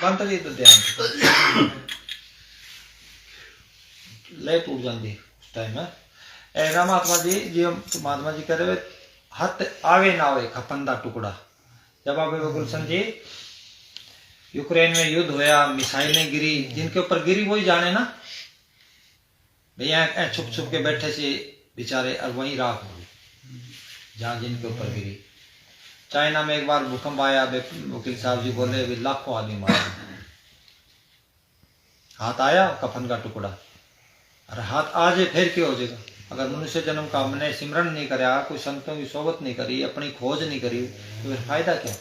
ਬੰਤ ਜੀ ਦਾ ਧਿਆਨ ਲੈ टूट जाती उस टाइम है ऐसा महात्मा जी जी महात्मा जी कह रहे हथ आवे ना आवे खपन का टुकड़ा। जब आप गुलशन जी यूक्रेन में युद्ध होया मिसाइलें गिरी जिनके ऊपर गिरी वही जाने ना भैया छुप छुप के बैठे से बेचारे और वहीं राख हो जहाँ जिनके ऊपर गिरी। चाइना में एक बार भूकंप आया वकील साहब जी बोले लाखों आदमी मारे हाथ आया कफन का टुकड़ा और हाथ आज फिर क्या हो जाएगा। अगर मनुष्य जन्म का हमने सिमरन नहीं कराया कोई संतों की सोबत नहीं करी अपनी खोज नहीं करी तो फिर फायदा क्या।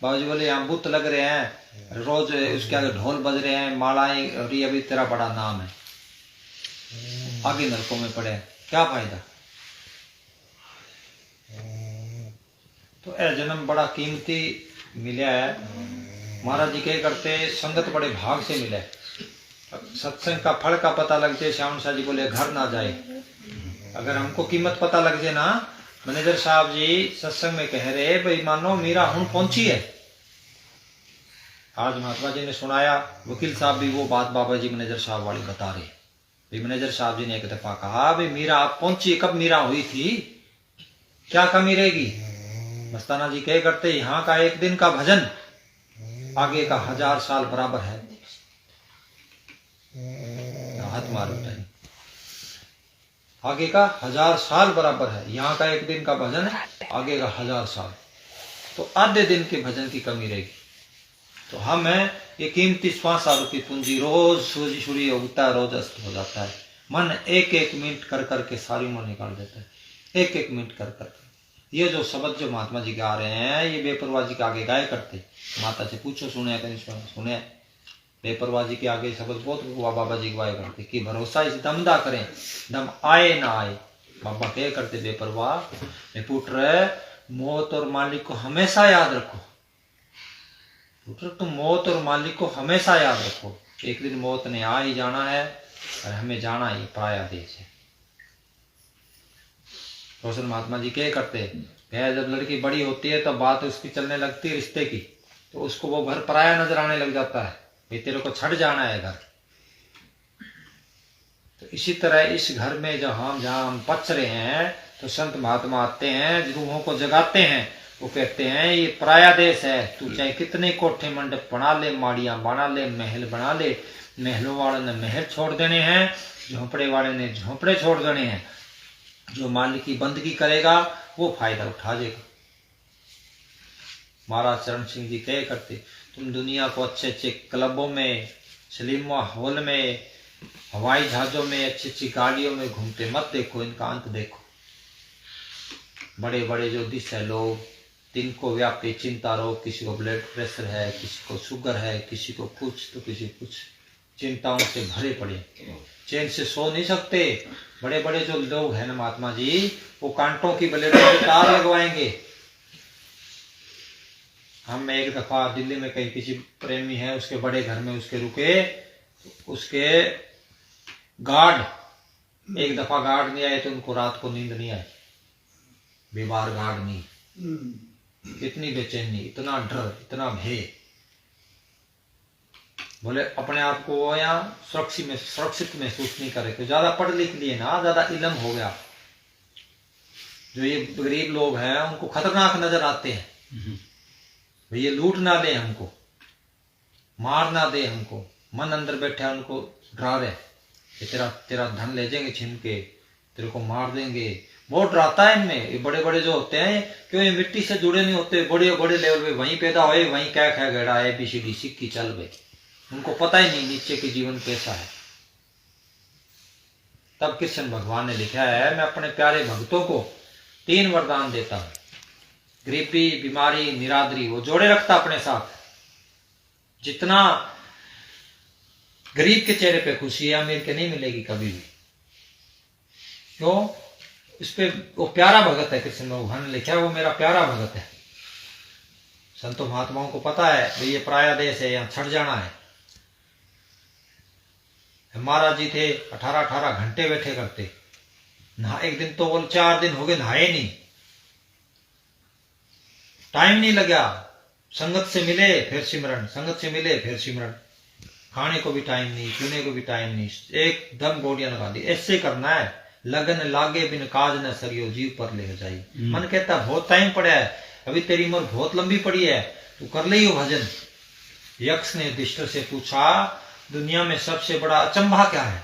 बाबू जी बोले यहाँ बुत लग रहे हैं रोज उसके आगे ढोल बज रहे हैं मालाएं और ये अभी तेरा बड़ा नाम है आगे नरकों में पड़े क्या फायदा। तो यह जन्म बड़ा कीमती मिला है। महाराज जी क्या करते संगत बड़े भाग से मिले। सत्संग का फल का पता लगते श्याम शाह जी बोले घर ना जाए। अगर हमको कीमत पता लग जाए ना मैनेजर साहब जी सत्संग में कह रहे भाई मानो मीरा हुण पहुंची है। आज महात्मा जी ने सुनाया वकील साहब भी वो बात बाबा जी मैनेजर साहब वाली बता रहे। भाई मैनेजर साहब जी ने एक दफा कहा भाई मीरा आप पहुंची कब मीरा हुई थी क्या कमी रहेगी। मस्ताना जी क्या करते यहाँ का एक दिन का भजन आगे का 1000 साल बराबर है। हाथ मारो टाइम आगे का 1000 साल बराबर है। यहाँ का एक दिन का भजन आगे का 1000 साल तो आधे दिन के भजन की कमी रहेगी। तो हम है ये कीमती श्वास आरोपी पूंजी रोज सूर्य उगता है रोज अस्त हो जाता है। मन एक एक मिनट कर करके सारी उम्र निकाल देता है एक एक मिनट कर करके। ये जो शब्द जो महात्मा जी गा रहे हैं ये बेपरवाह जी के आगे गाया करते। माता से पूछो सुने कहीं सुने बेपरवाह जी के आगे शब्द बहुत बाबा जी गाया करते कि भरोसा इस दमदा करें दम आए ना आए। बाबा क्या करते बेपरवाह पुत्र मौत और मालिक को हमेशा याद रखो। पुत्र तुम मौत और मालिक को हमेशा याद रखो। एक दिन मौत ने आ ही जाना है और हमें जाना ही पराया देश है। रोशन महात्मा जी क्या करते हैं जब लड़की बड़ी होती है तो बात उसकी चलने लगती है रिश्ते की तो उसको वो घर पराया नजर आने लग जाता है भाई तेरे को छड़ जाना है घर। तो इसी तरह इस घर में जहाँ हम पच रहे हैं तो संत महात्मा आते हैं रूहों को जगाते हैं। वो कहते हैं ये पराया देश है तू चाहे कितने कोठे मंडप बना ले माड़ियां बना ले महल बना ले महलों वाले ने महल छोड़ देने हैं झोंपड़े वाले ने झोंपड़े छोड़ देने हैं। जो मालिक की बंदगी करेगा वो फायदा उठा देगा। महाराज चरण सिंह जी क्या करते तुम दुनिया को अच्छे अच्छे क्लबों में सिनेमा हॉल में हवाई जहाजों में अच्छी अच्छी गाड़ियों में घूमते मत देखो इनका अंत देखो। बड़े बड़े जो दिस है लोग जिनको व्यापी चिंता रोग किसी को ब्लड प्रेशर है किसी को शुगर है किसी को कुछ तो किसी कुछ चिंताओं से भरे पड़े चैन से सो नहीं सकते। बड़े बड़े जो लोग हैं ना महात्मा जी वो कांटों की ब्लेडों की तार लगवाएंगे। हम एक दफा दिल्ली में कहीं किसी प्रेमी है उसके बड़े घर में उसके रुके उसके गार्ड एक दफा गार्ड नहीं आए तो उनको रात को नींद नहीं आई। बीमार गार्ड नहीं इतनी बेचैनी इतना डर इतना भय। बोले अपने आप को वो यहाँ सुरक्षित महसूस नहीं करे तो ज्यादा पढ़ लिख लिए ना ज्यादा इलम हो गया। जो ये गरीब लोग हैं उनको खतरनाक नजर आते हैं भाई ये लूट ना दे हमको मार ना दे हमको मन अंदर बैठा उनको डरा रहे कि तेरा धन ले जाएंगे छीन के तेरे को मार देंगे। बहुत डराता है इनमें। ये बड़े बड़े जो होते हैं क्यों ये मिट्टी से जुड़े नहीं होते बड़े बड़े लेवल पे वहीं पैदा हुए वहीं क्या खा गड़ा ABCD सिक्की चल गए उनको पता ही नहीं नीचे के जीवन कैसा है। तब कृष्ण भगवान ने लिखा है मैं अपने प्यारे भक्तों को 3 वरदान देता हूं गरीबी बीमारी निरादरी वो जोड़े रखता अपने साथ। जितना गरीब के चेहरे पे खुशी है अमीर के नहीं मिलेगी कभी भी। क्यों इस पे वो प्यारा भगत है कृष्ण भगवान ने लिखा है वो मेरा प्यारा भगत है। संतों महात्माओं को पता है भाई ये पराया देश है यहाँ छड़ जाना है। महाराज जी थे 18-18 घंटे बैठे करते नहा एक दिन तो बोल 4 दिन हो गए नहाए नहीं टाइम नहीं लगा संगत से मिले फिर सिमरन, संगत से मिले फिर सिमरन। खाने को भी टाइम नहीं, पीने को भी टाइम नहीं, एकदम गोलियां लगा दी। ऐसे करना है, लगन लागे बिन काज न सरियो जीव पर ले जाई। मन कहता बहुत टाइम पड़ा है, अभी तेरी उम्र बहुत लंबी पड़ी है, तू कर ले यो भजन। यक्ष ने युधिष्ठिर से पूछा, दुनिया में सबसे बड़ा अचंभा क्या है?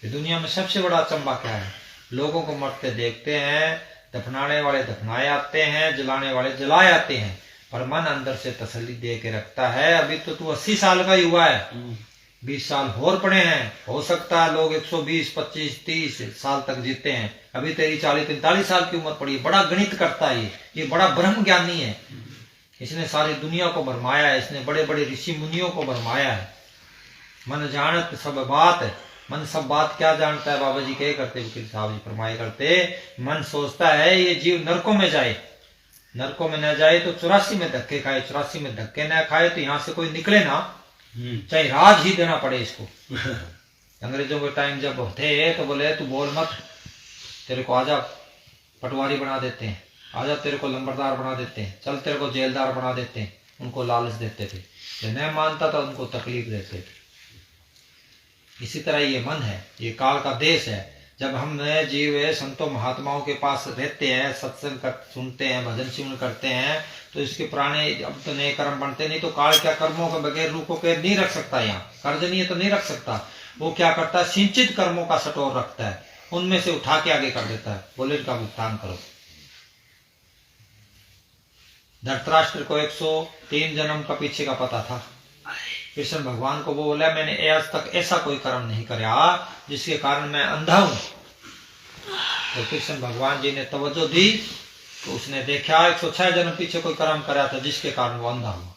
दुनिया में सबसे बड़ा अचंभा क्या है? लोगों को मरते देखते हैं, दफनाने वाले दफनाए आते हैं, जलाने वाले जलाए आते हैं, पर मन अंदर से तसल्ली दे के रखता है। अभी तो तू 80 साल का युवा है, 20 साल और पड़े हैं, हो सकता है लोग 120, 25, 30 साल तक जीते हैं, अभी तेरी 40-45 साल की उम्र पड़ी है। बड़ा गणित करता है ये बड़ा ब्रह्म ज्ञानी है, इसने सारी दुनिया को भरमाया है, इसने बड़े बड़े ऋषि मुनियों को भरमाया है। मन जानत सब बात, मन सब बात क्या जानता है? बाबा जी क्या करते, वकील साहब जी फरमाया करते, मन सोचता है ये जीव नरकों में जाए, नरकों में न जाए तो 84 में धक्के खाए, 84 में धक्के न खाए तो यहाँ से कोई निकले ना, चाहे राज ही देना पड़े इसको। अंग्रेजों के टाइम जब थे तो बोले तू बोल मत, तेरे को आजा पटवारी बना देते हैं, आजा तेरे को लंबरदार बना देते हैं, चल तेरे को जेलदार बना देते हैं। उनको लालच देते थे, जो नहीं मानता था उनको तकलीफ देते थे। इसी तरह ये मन है, ये काल का देश है। जब हम जीव संतों महात्माओं के पास रहते हैं, सत्संग सुनते हैं, भजन सिमरन करते हैं, तो इसके पुराने अब तो नए कर्म बनते नहीं, तो काल क्या कर्मों के बगैर रूखों के नहीं रख सकता, यहाँ कर्ज नहीं है तो नहीं रख सकता। वो क्या करता है, सिंचित कर्मों का स्टोर रखता है, उनमें से उठा के आगे कर देता है, बोले इनका भुगतान करो। धृतराष्ट्र को 103 जन्म का पीछे का पता था। कृष्ण भगवान को वो बोला, मैंने आज तक ऐसा कोई कर्म नहीं कराया जिसके कारण मैं अंधा हूं। तो कृष्ण भगवान जी ने तवज्जो दी तो उसने देखा 106 जन्म पीछे कोई कर्म कराया था जिसके कारण वो अंधा हुआ।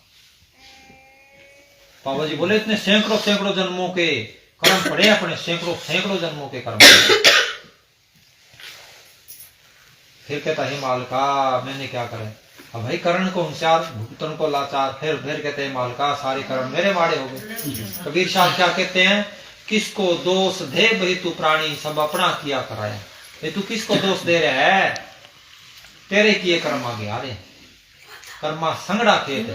बाबा जी बोले इतने सैकड़ों सैकड़ों जन्मों के कर्म पड़े अपने, सैकड़ों सैकड़ों जन्मों के कर्म पड़े। फिर कहता हे मालिका मैंने क्या करे, अब भाई करण को होशियार, भुगतन को लाचार। फिर कहते हैं मालिका सारे कर्म मेरे माड़े हो गए। कबीर साहब क्या कहते हैं, किसको दोष दे भाई तू प्राणी, सब अपना किया कराया। भाई तू किसको दोष दे रहा है, तेरे किए कर्म आगे आ रहे। कर्मा संगड़ा खेत,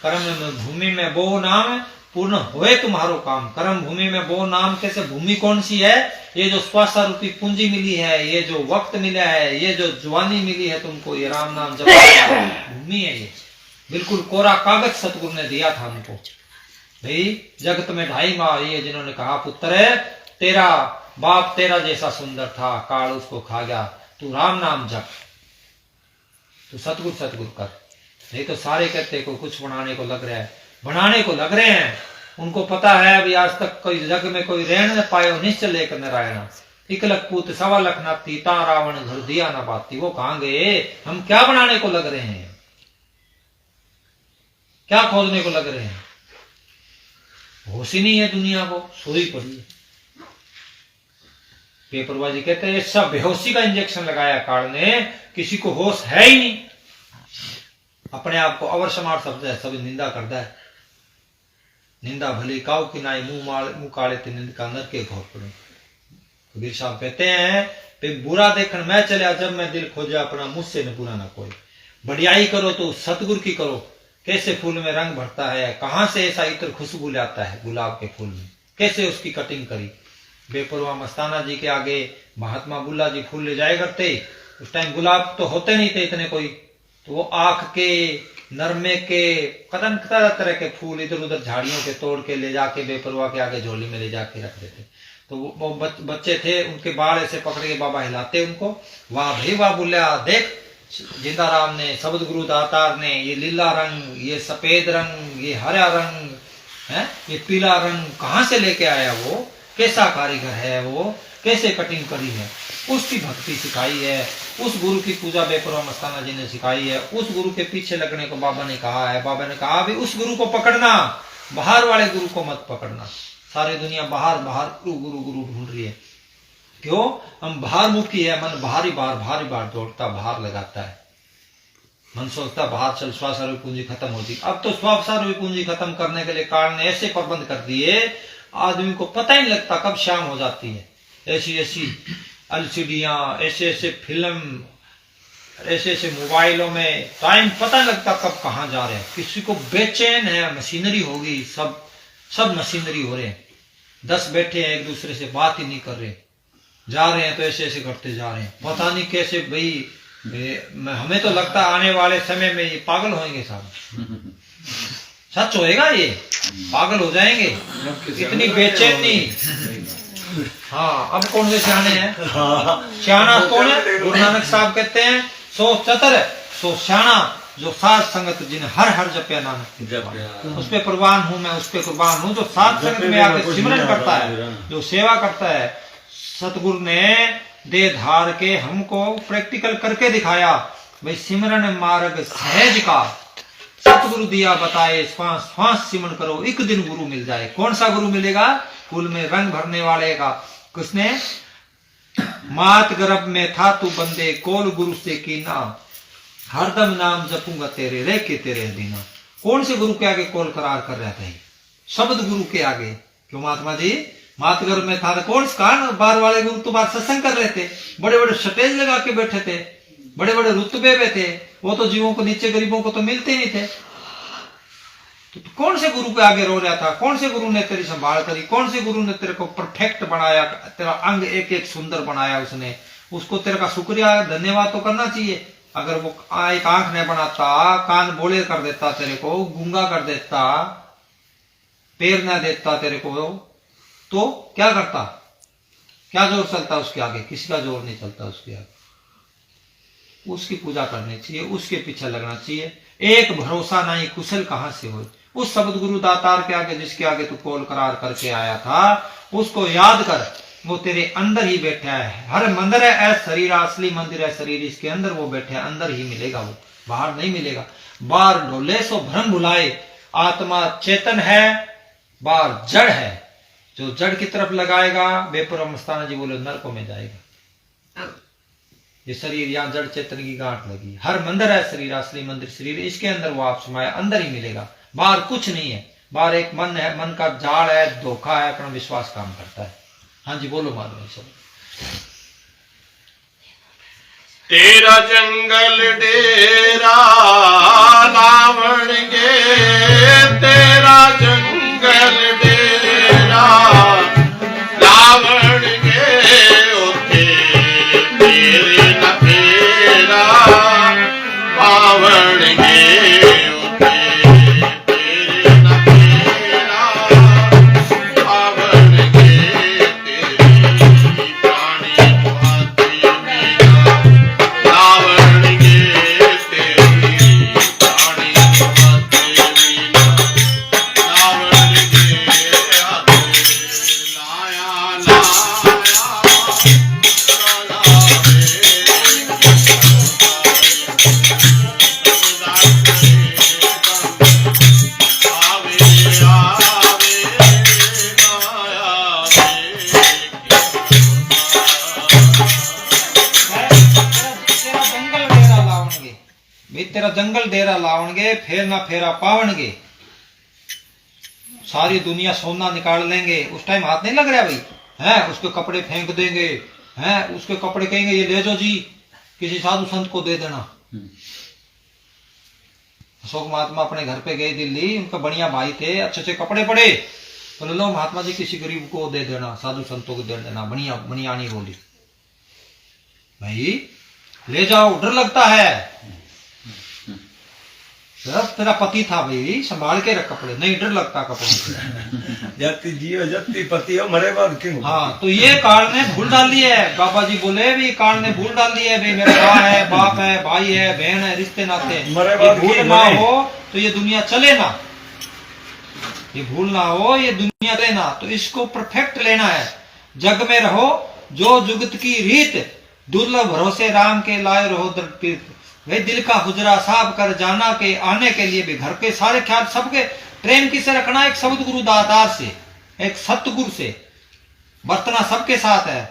कर्म भूमि में बो नाम पूर्ण होए तुम्हारो काम। कर्म भूमि में बो नाम, कैसे भूमि कौन सी है, ये जो स्वास्थ्य रूपी पूंजी मिली है, ये जो वक्त मिला है, ये जो जवानी मिली है तुमको, ये राम नाम जप भूमि है। ये बिल्कुल कोरा कागज सतगुरु ने दिया था हमको। भाई जगत में 2.5 माह ये जिन्होंने कहा पुत्र तेरा बाप तेरा जैसा सुंदर था, काल उसको खा गया, तू राम नाम जप, तू सतगुरु कर। नहीं तो सारे कहते को कुछ बनाने को लग रहा है, बनाने को लग रहे हैं। उनको पता है अभी आज तक कोई जग में कोई रहन न पायो निश्चल एक नारायण। 1 लख पूत 1.25 लाख नाती, ता रावण घर दिया न बाती। वो कहां गए, हम क्या बनाने को लग रहे हैं, क्या खोजने को लग रहे हैं। होश ही नहीं है दुनिया को, सोई पड़ी है। पेपरबाजी कहते हैं सब बेहोशी का इंजेक्शन लगाया काल ने, किसी को होश है ही नहीं। अपने आप को अवर समार शब्द है, सभी निंदा करता है। निंदा भली काऊ की नाई, मुंह काले ते निंद का नर के घोर पड़े। कबीर साहब कहते हैं बुरा देखन मैं चलिया, जब मैं दिल खोजा अपना, मुझसे न बुरा ना कोई। बढ़ियाई करो तो सतगुरु की करो, कैसे फूल में रंग भरता है, कहां से ऐसा इत्र खुशबू लाता है गुलाब के फूल में, कैसे उसकी कटिंग करी। बेपरवाह मस्ताना जी के आगे महात्मा बुल्ला जी फूल ले जाए करते, उस टाइम गुलाब तो होते नहीं थे इतने कोई, तो वो आंख के नरमे के कदम तरह के फूल इधर उधर झाड़ियों के तोड़ के ले जाके बेपरवाह के आगे झोली में ले जाके रख देते। तो वो बच्चे थे, उनके बाल ऐसे पकड़ के बाबा हिलाते उनको, वाह भाई वाह बुल्ला देख जिंदा राम ने, शब्द गुरु दातार ने, ये लीला रंग, ये सफेद रंग, ये हरा रंग है, ये पीला रंग कहाँ से लेके आया, वो कैसा कारीगर है, वो कैसे कटिंग करी है, उसकी भक्ति सिखाई है, उस गुरु की पूजा बेपरवाह मस्ताना जी ने सिखाई है, उस गुरु के पीछे लगने को बाबा ने कहा है। बाबा ने कहा भी उस गुरु को पकड़ना, बाहर वाले गुरु को मत पकड़ना। सारी दुनिया बाहर बाहर गुरु गुरु गुरु ढूंढ रही है, क्यों, हम बाहर मुखी है। मन भारी बार दौड़ता, बाहर लगाता है। मन सोचता बाहर चल, स्वास्थ्य पूंजी खत्म होती। अब तो स्वास्थ्य पूंजी खत्म करने के लिए कारण ने ऐसे प्रबंध कर दिए, आदमी को पता ही नहीं लगता कब शाम हो जाती है। ऐसी ऐसी एलसीडियां, ऐसे ऐसे फिल्म, ऐसे ऐसे मोबाइलों में टाइम पता नहीं लगता कब कहाँ जा रहे हैं। किसी को बेचैन है, मशीनरी होगी, सब मशीनरी हो रहे हैं। 10 बैठे हैं, एक दूसरे से बात ही नहीं कर रहे, जा रहे हैं तो ऐसे ऐसे करते जा रहे हैं। पता नहीं कैसे भाई, हमें तो लगता है आने वाले समय में ये पागल होंगे साहब। सच होएगा, ये पागल हो जाएंगे, इतनी बेचैनी। हाँ, अब कौन से सियाने हैं? सियाना कौन है? गुरु नानक साहब कहते हैं, सो चतर सो सियाना, जो साध संगत जिन्हें हर हर जपया नानक। उस पे कुर्बान हूं मैं, उस पे कुर्बान हूं जो साध संगत में आके सिमरन करता है, जो सेवा करता है। सतगुरु ने दे धार के हमको प्रैक्टिकल करके दिखाया, भाई सिमरन मार्ग सहज का सतगुरु दिया बताए, श्वास श्वास सिमरन करो, एक दिन गुरु मिल जाए। कौन सा गुरु मिलेगा? कुल में रंग भरने वाले का। किसने? मात गर्भ में था तू बंदे, कोल गुरु से कीना, हरदम नाम जपूंगा तेरे, रह के तेरे दीना। कौन से गुरु के आगे कोल करार कर रहे थे? शब्द गुरु के आगे। क्यों महात्मा जी? मात गर्भ में था, कौन कान बार वाले गुरु तो बार सत्संग कर रहे थे, बड़े बड़े स्टेज लगा के बैठे थे, बड़े बड़े रुतबे में थे, वो तो जीवों को, नीचे गरीबों को तो मिलते ही नहीं थे। तो कौन से गुरु के आगे रो रहा था? कौन से गुरु ने तेरी संभाल करी? कौन से गुरु ने तेरे को परफेक्ट बनाया, तेरा अंग एक एक सुंदर बनाया उसने? उसको तेरे का शुक्रिया धन्यवाद तो करना चाहिए। अगर वो एक आंख नहीं बनाता, कान बोले कर देता, तेरे को गूंगा कर देता, पैर न देता तेरे को, तो क्या करता? क्या जोर चलता उसके आगे? किसी का जोर नहीं चलता उसके आगे। उसकी पूजा करनी चाहिए, उसके पीछे लगना चाहिए। एक भरोसा नहीं कुशल कहां से हो। उस शब्द गुरु दातार के आगे, जिसके आगे तू कौल करार करके आया था, उसको याद कर, वो तेरे अंदर ही बैठा है। हर मंदिर है शरीर, असली मंदिर है शरीर, इसके अंदर वो बैठे है, अंदर ही मिलेगा वो, बाहर नहीं मिलेगा। बाहर डोले सो भ्रम भुलाए, आत्मा चेतन है, बाहर जड़ है। जो जड़ की तरफ लगाएगा, बेपुरम मस्ताना जी बोले नरकों में जाएगा। ये शरीर यहाँ जड़ चेतन की गांठ लगी। हर मंदिर है शरीर, असली मंदिर शरीर, इसके अंदर वो आप समाया, अंदर ही मिलेगा, बाहर कुछ नहीं है। बाहर एक मन है, मन का जाल है, धोखा है, अपना विश्वास काम करता है। हाँ जी बोलो माधव सब। तेरा जंगल डेरा रावण गे, तेरा जंगल डेरा रावण गे, उठे तेरे न तेरा पावण गे, उठे तेरे न तेरा पावण गे, तेरी प्राणी भाती मीरा रावण गे, तेरी प्राणी भाती मीरा रावण गे, लाया लाया तेरा जंगल डेरा लावणगे, फेर ना फेरा पावणगे। सारी दुनिया सोना निकाल लेंगे, उस टाइम हाथ नहीं लग रहा भाई, है उसके कपड़े फेंक देंगे, है उसके कपड़े कहेंगे ये ले जाओ जी, किसी साधु संत को दे देना। अशोक महात्मा अपने घर पे गए दिल्ली, उनका बढ़िया भाई थे, अच्छे अच्छे कपड़े पड़े, बोले लो महात्मा जी किसी गरीब को दे देना, साधु संतों को दे देना, बढ़िया बनियानी बोली। भाई ले जाओ, डर लगता है। तेरा पति था भाई, संभाल के रख कपड़े, नहीं डर लगता कपड़े। जाति जियो जाति पति हो, मरे बाद क्यों? हाँ, तो ये काल ने भूल डाली है। बाबा जी बोले भी काल ने भूल डाली है, भाई मेरा माँ है, बाप है, भाई है, बहन है, रिश्ते नाते, ये भूल ना हो तो ये दुनिया चले ना, ये भूल ना हो ये दुनिया चले ना। तो इसको परफेक्ट लेना है। जग में रहो जो जुगत की रीत, दुर्लभ भरोसे राम के लाए रहो दृढ़। वे दिल का हुजरा साफ कर जाना के आने के लिए भी घर के सारे ख्याल सबके प्रेम किसे रखना, एक शब्द गुरु दातार से, एक सतगुरु से बरतना सबके साथ है।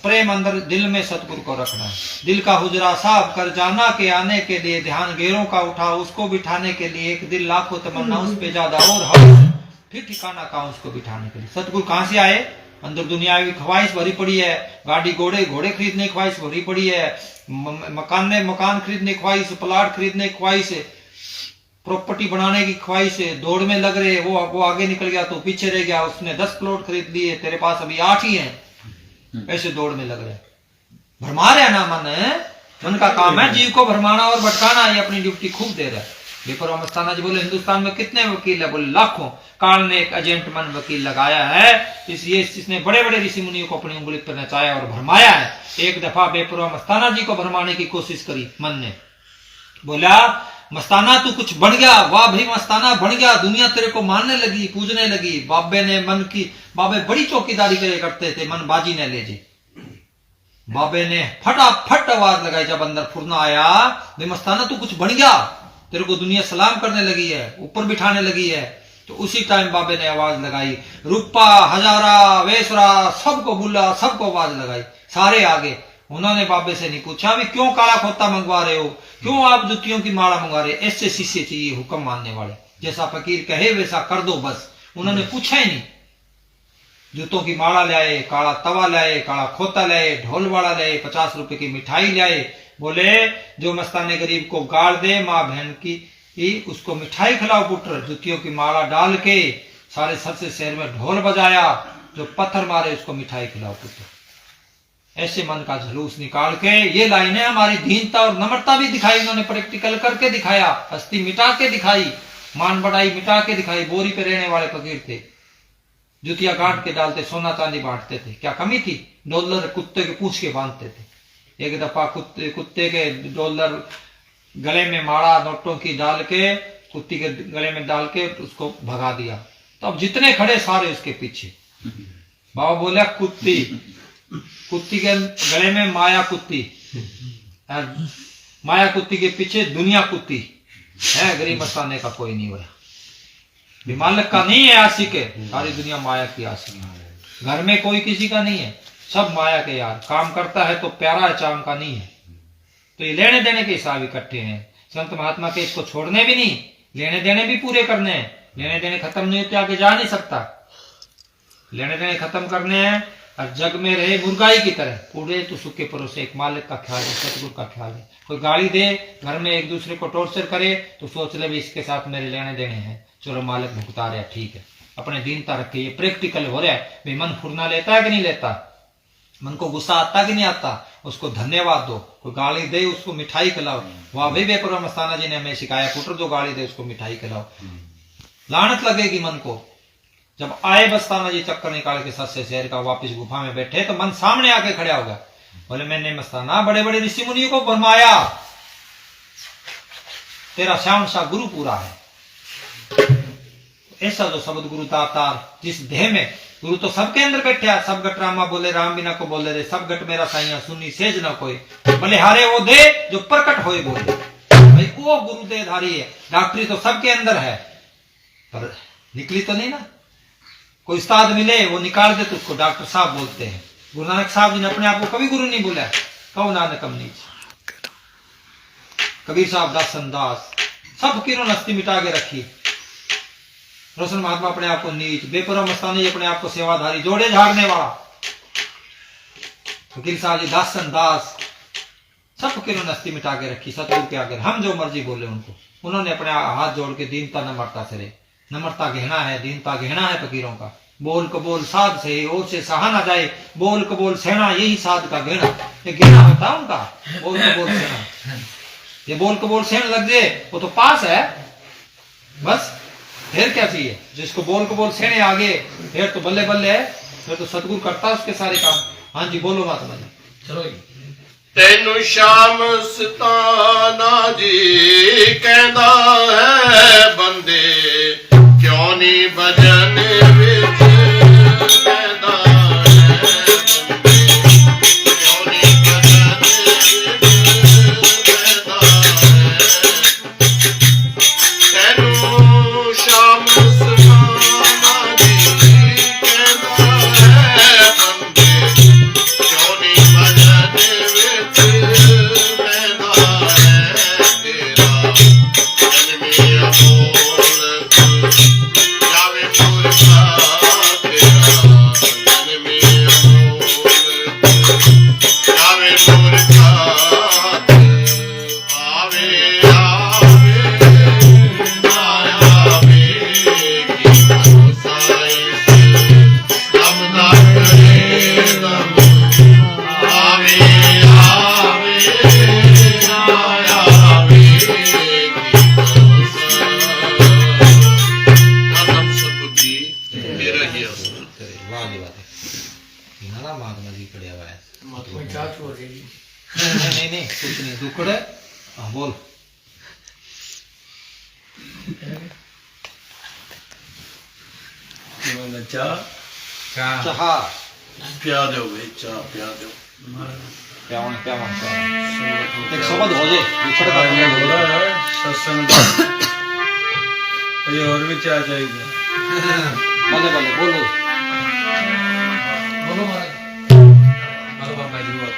प्रेम अंदर दिल में सतगुरु को रखना है। दिल का हुजरा साफ कर जाना के आने के लिए, ध्यान गैरों का उठा उसको बिठाने के लिए, एक दिल लाखों तमन्ना उस पे ज्यादा और हम फिर ठिकाना कहाँ उसको बिठाने के लिए। सतगुरु कहां से आए? अंदर दुनिया की ख्वाहिश भरी पड़ी है, गाड़ी घोड़े खरीदने की ख्वाहिश भरी पड़ी है, मकान खरीदने की ख्वाहिश, प्लाट खरीदने की ख्वाहिश, प्रॉपर्टी बनाने की ख्वाहिश है, दौड़ में लग रहे, वो आगे निकल गया तो पीछे रह गया, उसने 10 प्लॉट खरीद लिए, तेरे पास अभी 8 ही हैं, ऐसे दौड़ में लग रहे। भरमा रहे ना मन का काम है जीव को भरमाना और भटकाना, ये अपनी ड्यूटी खूब दे रहा है। बेपरवाह मस्ताना जी बोले हिंदुस्तान में कितने वकील है? बोले लाखों। काल ने एक एजेंट मन वकील लगाया है, इसने बड़े बड़े ऋषि मुनियों को अपनी उंगली पर नचाया और भरमाया है। एक दफा बेपरवाह मस्ताना जी को भरमाने की कोशिश करी मन ने, बोला मस्ताना तू कुछ बन गया, वाह भाई मस्ताना बन गया, दुनिया तेरे को मानने लगी, पूजने लगी। बाबे ने मन की, बाबे बड़ी चौकीदारी करे करते थे, मन बाजी ने ले जे। बाबे ने फटाफट आवाज लगाई जब अंदर फुरना आया, भाई मस्ताना तू कुछ बन गया, तेरे को दुनिया सलाम करने लगी है, ऊपर बिठाने लगी है। तो उसी टाइम बाबे ने आवाज लगाई, रूपा हजारा वेसरा सबको बुला, सबको आवाज लगाई, सारे आगे। उन्होंने बाबे से नहीं पूछा भी क्यों काला खोता मंगवा रहे हो, क्यों आप जुतियों की माला मंगवा रहे, ऐसे शिष्य चाहिए हुक्म मानने वाले, जैसा फकीर कहे वैसा कर दो बस। उन्होंने पूछा ही नहीं। जूतों की माला लाए, काला तवा लाए, काला खोता लाए, ढोल वाला लाए, 50 रुपए की मिठाई लाए। बोले जो मस्ताने गरीब को गाड़ दे माँ बहन की, उसको मिठाई खिलाओ पुत्र। जुतियों की माला डाल के सारे सर से शहर में ढोल बजाया, जो पत्थर मारे उसको मिठाई खिलाओ पुत्र। ऐसे मन का झलूस निकाल के ये लाइनें हमारी दीनता और नम्रता भी दिखाई, उन्होंने प्रैक्टिकल करके दिखाया, हस्ती मिटा के दिखाई, मान बढ़ाई मिटा के दिखाई। बोरी पे रहने वाले फकीर थे, जुतिया गांठ के डालते, सोना चांदी बांटते थे, क्या कमी थी? डॉलर कुत्ते के पूंछ के बांधते थे। एक दफा कुत्ते के डॉलर गले में मारा, नोटों की डाल के कुत्ती के गले में डाल के उसको भगा दिया। तो अब जितने खड़े सारे उसके पीछे। बाबा बोला कुत्ती के गले में माया कुत्ती, माया कुत्ती के पीछे दुनिया कुत्ती है। गरीब मस्ताने का कोई नहीं हुआ, मालिक का नहीं है आशिक है, सारी दुनिया माया की आशिक है। घर में कोई किसी का नहीं है, सब माया के यार। काम करता है तो प्यारा है, चाम का नहीं है। तो ये लेने देने के हिसाब इकट्ठे हैं। संत महात्मा के इसको छोड़ने भी नहीं, लेने देने भी पूरे करने हैं। लेने देने खत्म नहीं होते, आगे जा नहीं सकता। लेने देने खत्म करने हैं और जग में रहे मुर्गाई की तरह, पूरे तो सुख के परोसे। एक मालिक का ख्याल है, सतगुरु का ख्याल है। कोई गाली दे, घर में एक दूसरे को टॉर्चर करे तो सोच ले भी इसके साथ मेरे लेने देने हैं, चलो मालिक भुगता रहा, ठीक है। अपने दीनता रखे, ये प्रैक्टिकल हो रहा है। भाई मन फुरना लेता है कि नहीं लेता? मन को गुस्सा आता कि नहीं आता? उसको धन्यवाद दो। कोई गाली दे उसको मिठाई खिलाओ। वाह भाई बेपरवाह मस्ताना जी ने हमें सिखाया, पुत्र जो गाली दे उसको मिठाई खिलाओ। लानत लगेगी मन को। जब आए मस्ताना जी चक्कर निकाल के सत्य शहर का, वापिस गुफा में बैठे तो मन सामने आके खड़ा होगा। बोले मैंने मस्ताना बड़े बड़े ऋषि मुनियों को भरमाया, तेरा श्याम सा गुरु पूरा है। ऐसा जो शब्द गुरु दातार, जिस देह में गुरु तो सबके अंदर बैठा, सब गट रामा बोले राम बिना को बोले रे, सब गट मेरा साइया सुनी सेज न कोई। भले हारे वो दे जो प्रकट होए बोले, भाई वो गुरु देहधारी है। डॉक्टरी तो सबके अंदर है, पर निकली तो नहीं ना। कोई उस्ताद मिले वो निकाल दे तो उसको डॉक्टर साहब बोलते हैं। गुरु नानक साहब जी ने अपने आप को कभी गुरु नहीं बोला, कहो नानकम नीच। कबीर साहब दासन दास, सब फकीरों ने हस्ती मिटा के रखी। रोशन महात्मा अपने आप को नीच, बेपरवाह मस्तानी अपने आप को सेवाधारी, जोड़े झाड़ने वाला। फकीर साहब जी दासन दास, सब फकीरों ने हस्ती मिटा के रखी सतगुरु के आगे। हम जो मर्जी बोले उनको, उन्होंने अपने हाथ जोड़ के दीनता नम्रता से रहे। नम्रता गहना है, दीनता गहना है फकीरों का। बोल कबोल साध से ओर से सहा ना जाए, बोल कबोल सेना यही साध का गहना। ये गहना होता है उनका, बोल कबोल सेना। ये बोल कबोल सेना लग जाए वो तो पास है बस, फिर क्या चाहिए? जिसको बोल कबोल सेने आगे फिर तो बल्ले बल्ले है, फिर तो सतगुरु करता है उसके सारे काम। हाँ जी बोलो महात्मा जी। चलो तेनु श्याम सताना जी कहता है बंदे, क्यों नहीं भजन विच कहता है बंदे, क्यों नहीं भजन विच कहता है। तेनु श्याम सताना जी कहता है बंदे, क्यों नहीं भजन विच कहता है तेरा जन्मे अमोल जावे पड़ा हुआ है। नहीं नहीं कुछ नहीं दुखड़ है। हाँ बोल। चाह चाह प्या दो भाई चाह प्या दो प्यावन एक शब्द हो जाए दुखड़ का हो रहा है सत्संग ये और भी चाह चाहिए बोले बोले बोलो बोलो महाराज बोलो बाबा जी बोलो।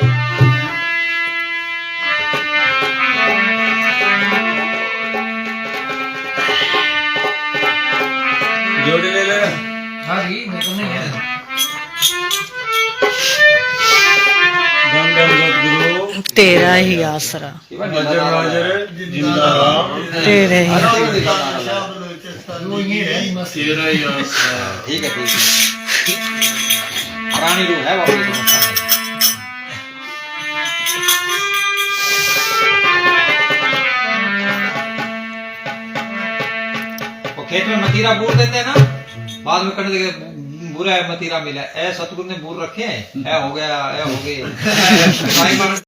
जोड़ी ले ले हाँ जी मैं तो नहीं है। धन धन सतगुरु तेरा ही आसरा, हाजर हाजर जिंदा राम तेरे ही वो ये है मस्त। तेरा ही आसरा ठीक है प्राणी रूह है बाबू जी दोनों सामने। वो खेत में मतीरा बूर देते हैं ना बाद में करने देखे बुरा है मतीरा मिला ऐ सतगुरु ने बूर रखे हैं ऐ हो गया ऐ हो गए